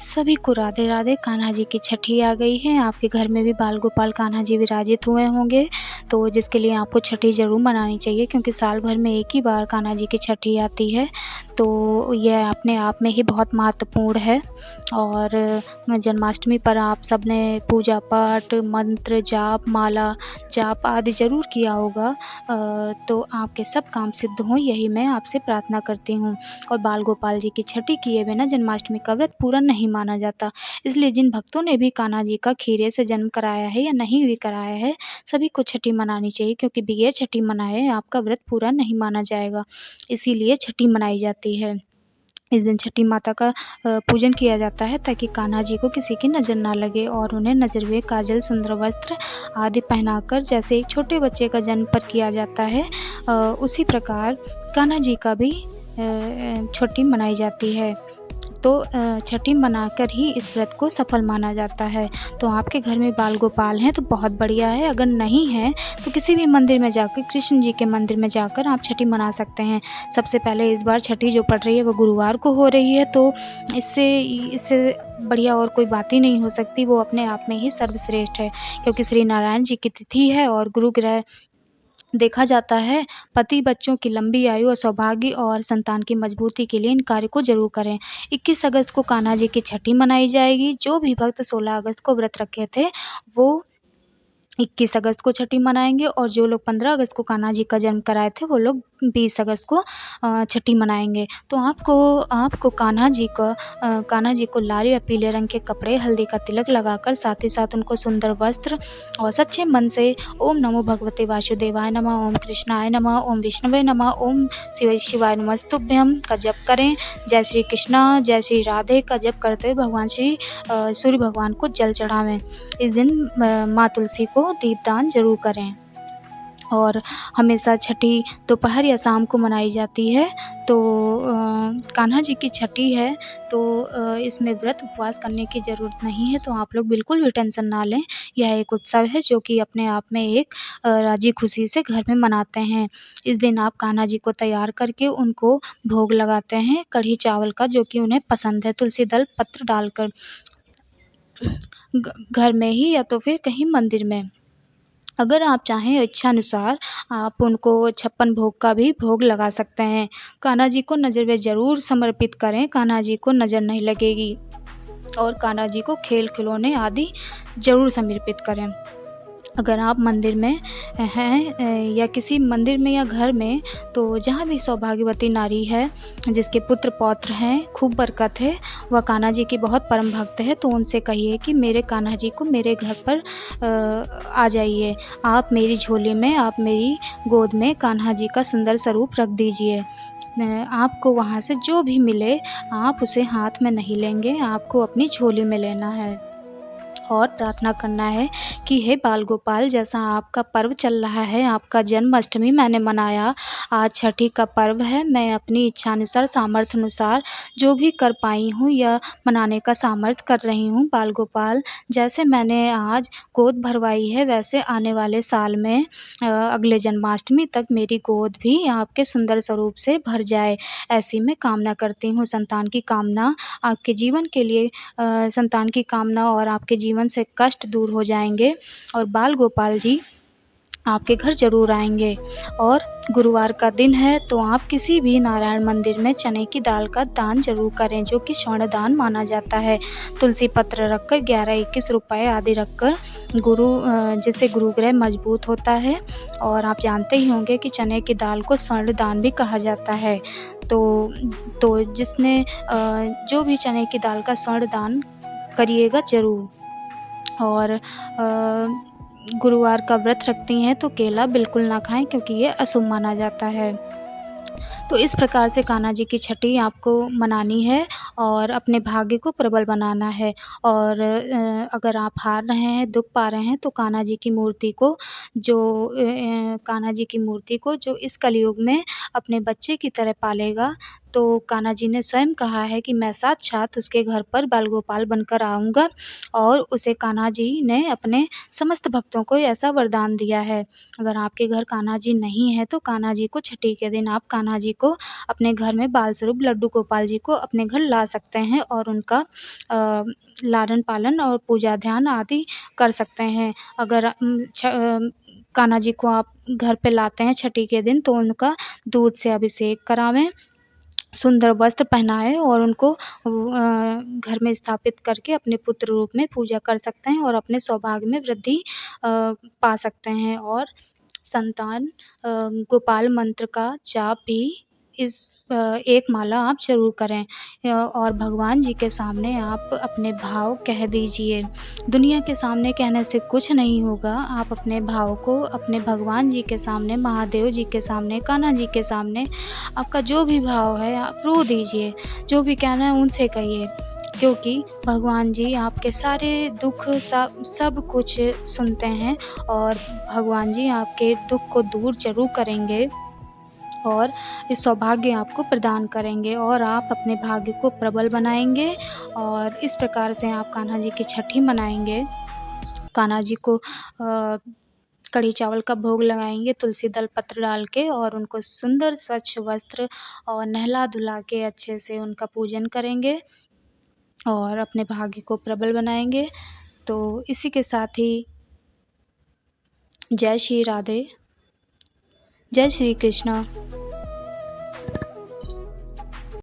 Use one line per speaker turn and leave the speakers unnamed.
सभी को राधे राधे। कान्हा जी की छठी आ गई है। आपके घर में भी बाल गोपाल कान्हा जी विराजित हुए होंगे, तो जिसके लिए आपको छठी ज़रूर मनानी चाहिए, क्योंकि साल भर में एक ही बार कान्हा जी की छठी आती है। तो यह अपने आप में ही बहुत महत्वपूर्ण है। और जन्माष्टमी पर आप सब ने पूजा पाठ, मंत्र जाप, माला जाप आदि ज़रूर किया होगा। तो आपके सब काम सिद्ध हों, यही मैं आपसे प्रार्थना करती हूँ। और बाल गोपाल जी की छठी किए बिना जन्माष्टमी का व्रत पूरा नहीं माना जाता। इसलिए जिन भक्तों ने भी कान्हा जी का खीरे से जन्म कराया है या नहीं भी कराया है, सभी को छठी मनानी चाहिए, क्योंकि बगैर छठी मनाए आपका व्रत पूरा नहीं माना जाएगा। इसीलिए छठी मनाई जाती है। इस दिन छठी माता का पूजन किया जाता है, ताकि कान्हा जी को किसी की नज़र ना लगे, और उन्हें नज़रवे, काजल, सुंदर वस्त्र आदि पहनाकर, जैसे एक छोटे बच्चे का जन्म पर किया जाता है, उसी प्रकार कान्हा जी का भी छठी मनाई जाती है। तो छठी मनाकर ही इस व्रत को सफल माना जाता है। तो आपके घर में बाल गोपाल हैं तो बहुत बढ़िया है, अगर नहीं हैं तो किसी भी मंदिर में जाकर, कृष्ण जी के मंदिर में जाकर आप छठी मना सकते हैं। सबसे पहले इस बार छठी जो पड़ रही है वो गुरुवार को हो रही है, तो इससे इससे बढ़िया और कोई बात ही नहीं हो सकती। वो अपने आप में ही सर्वश्रेष्ठ है, क्योंकि श्री नारायण जी की तिथि है, और गुरु ग्रह देखा जाता है। पति बच्चों की लंबी आयु और सौभाग्य और संतान की मजबूती के लिए इन कार्य को ज़रूर करें। 21 अगस्त को कान्हा जी की छठी मनाई जाएगी। जो भी भक्त 16 अगस्त को व्रत रखे थे, वो 21 अगस्त को छठी मनाएँगे, और जो लोग 15 अगस्त को कान्हा जी का जन्म कराए थे, वो लोग 20 अगस्त को छठी मनाएँगे। तो आपको आपको कान्हा जी को लाल या पीले रंग के कपड़े, हल्दी का तिलक लगाकर, साथ ही साथ उनको सुंदर वस्त्र और सच्चे मन से ओम नमो भगवते वासुदेवाय नमः, ओम कृष्णाय नमः, ओम विष्णुवे नमः, ओम शिवाय नमस्तुभ्यं का जप करें। जय श्री कृष्णा, जय श्री राधे का जप करते हुए भगवान श्री सूर्य भगवान को जल चढ़ावें। इस दिन माँ तुलसी को दीपदान ज़रूर करें। और हमेशा छठी दोपहर या शाम को मनाई जाती है। तो कान्हा जी की छठी है, तो इसमें व्रत उपवास करने की ज़रूरत नहीं है, तो आप लोग बिल्कुल भी टेंशन ना लें। यह एक उत्सव है जो कि अपने आप में एक राज़ी खुशी से घर में मनाते हैं। इस दिन आप कान्हा जी को तैयार करके उनको भोग लगाते हैं, कढ़ी चावल का, जो कि उन्हें पसंद है, तुलसी दल पत्र डालकर, घर में ही या तो फिर कहीं मंदिर में। अगर आप चाहें इच्छानुसार आप उनको 56 भोग का भी भोग लगा सकते हैं। कान्हा जी को नज़र ज़रूर समर्पित करें, कान्हा जी को नज़र नहीं लगेगी। और कान्हा जी को खेल खिलौने आदि ज़रूर समर्पित करें। अगर आप मंदिर में हैं या किसी मंदिर में या घर में, तो जहाँ भी सौभाग्यवती नारी है जिसके पुत्र पौत्र हैं, खूब बरकत है, वह कान्हा जी की बहुत परम भक्त है, तो उनसे कहिए कि मेरे कान्हा जी को मेरे घर पर आ जाइए। आप मेरी झोली में, आप मेरी गोद में कान्हा जी का सुंदर स्वरूप रख दीजिए। आपको वहाँ से जो भी मिले, आप उसे हाथ में नहीं लेंगे, आपको अपनी झोली में लेना है। और प्रार्थना करना है कि हे बाल गोपाल, जैसा आपका पर्व चल रहा है, आपका जन्माष्टमी मैंने मनाया, आज छठी का पर्व है, मैं अपनी इच्छानुसार, सामर्थ्य अनुसार जो भी कर पाई हूँ या मनाने का सामर्थ्य कर रही हूँ, बाल गोपाल, जैसे मैंने आज गोद भरवाई है, वैसे आने वाले साल में अगले जन्माष्टमी तक मेरी गोद भी आपके सुंदर स्वरूप से भर जाए, ऐसी मैं कामना करती हूँ। संतान की कामना आपके जीवन के लिए, संतान की कामना, और आपके जीवन से कष्ट दूर हो जाएँगे, और बाल गोपाल जी आपके घर ज़रूर आएँगे। और गुरुवार का दिन है, तो आप किसी भी नारायण मंदिर में चने की दाल का दान ज़रूर करें, जो कि स्वर्ण दान माना जाता है। तुलसी पत्र रखकर, 11-21 रुपए आदि रखकर, जिससे गुरु ग्रह मजबूत होता है, और आप जानते ही होंगे कि चने की दाल को स्वर्ण दान भी कहा जाता है। तो जो भी चने की दाल का स्वर्ण दान करिएगा ज़रूर। और गुरुवार का व्रत रखती हैं तो केला बिल्कुल ना खाएँ, क्योंकि ये अशुभ माना जाता है। तो इस प्रकार से कान्हा जी की छठी आपको मनानी है, और अपने भाग्य को प्रबल बनाना है। और अगर आप हार रहे हैं, दुःख पा रहे हैं, तो कान्हा जी की मूर्ति को जो इस कलयुग में अपने बच्चे की तरह पालेगा, तो कान्हा जी ने स्वयं कहा है कि मैं साक्षात उसके घर पर बाल गोपाल बनकर आऊँगा, और उसे कान्हा जी ने अपने समस्त भक्तों को ऐसा वरदान दिया है। अगर आपके घर कान्हा जी नहीं है, तो कान्हा जी को छठी के दिन आप कान्हा जी को अपने घर में बाल स्वरूप लड्डू गोपाल जी को अपने घर ला ला सकते हैं और उनका लालन-पालन और पूजा ध्यान आदि कर सकते हैं। अगर कान्हा जी को आप घर पे लाते हैं छठी के दिन तो उनका दूध से अभिषेक करावें, सुंदर वस्त्र पहनाएँ और उनको घर में स्थापित करके अपने पुत्र रूप में पूजा कर सकते हैं और अपने सौभाग्य में वृद्धि पा सकते हैं। और संतान गोपाल मंत्र का जाप भी इस एक माला आप ज़रूर करें और भगवान जी के सामने आप अपने भाव कह दीजिए। दुनिया के सामने कहने से कुछ नहीं होगा, आप अपने भाव को अपने भगवान जी के सामने, महादेव जी के सामने, कान्हा जी के सामने आपका जो भी भाव है आप रो दीजिए, जो भी कहना है उनसे कहिए। क्योंकि भगवान जी आपके सारे दुःख सब कुछ सुनते हैं और भगवान जी आपके दुःख को दूर ज़रूर करेंगे और इस सौभाग्य आपको प्रदान करेंगे और आप अपने भाग्य को प्रबल बनाएँगे और इस प्रकार से आप कान्हा जी की छठी मनाएँगे। कान्हा जी को कढ़ी चावल का भोग लगाएँगे तुलसी दल पत्र डाल के और उनको सुंदर स्वच्छ वस्त्र और नहला-धुला के अच्छे से उनका पूजन करेंगे और अपने भाग्य को प्रबल बनाएँगे। तो इसी के साथ ही जय श्री राधे, जय श्री कृष्ण।